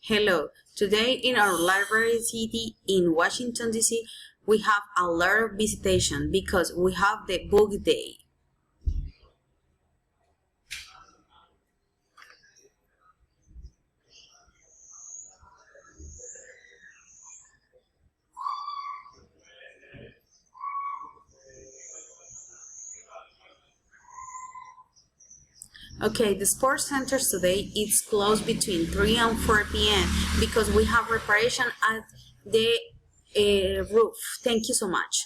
Hello, today in our library city in Washington DC, we have a lot of visitation because we have the book day. Okay, the sports center today is closed between 3 and 4 p.m. because we have reparation at the roof. Thank you so much.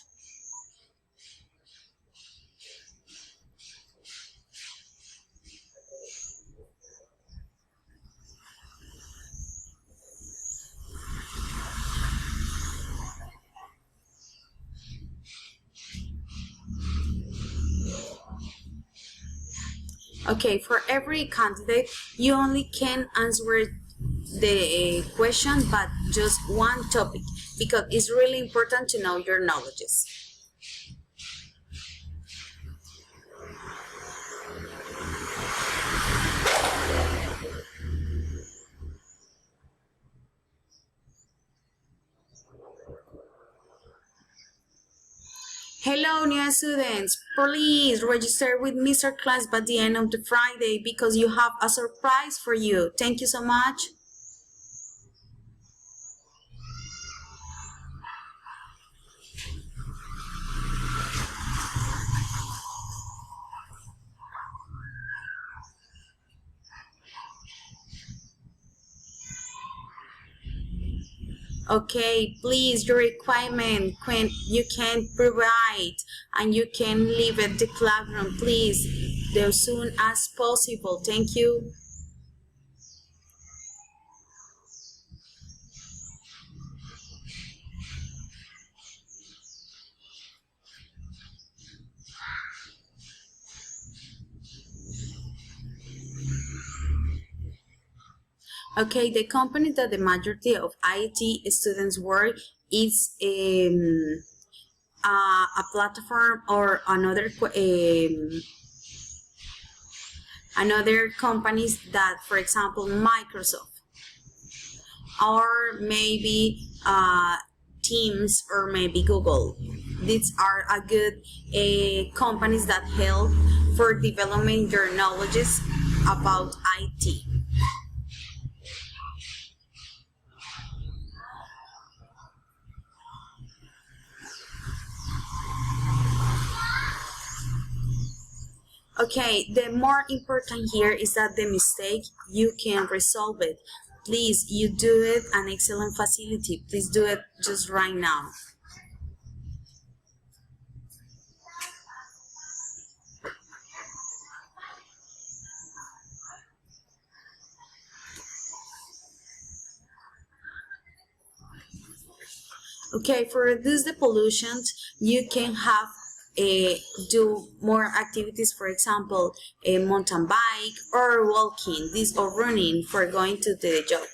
Okay, for every candidate, you only can answer the question, but just one topic, because it's really important to know your knowledges. Hello, new students. Please register with Mr. Class by the end of the Friday because you have a surprise for you. Thank you so much. Okay, please, your requirement when you can provide and you can leave at the classroom, please, as soon as possible. Thank you. Okay, the company that the majority of IT students work is a platform or another companies that, for example, Microsoft or maybe Teams or maybe Google. These are a good companies that help for developing your knowledges about IT. Okay, the more important here is that the mistake, you can resolve it. Please, you do it an excellent facility. Please do it just right now. Okay, for reduce the pollution, you can have do more activities, for example, a mountain bike or walking, this or running for going to the job.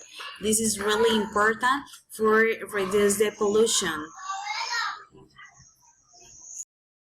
This is really important for reduce the pollution.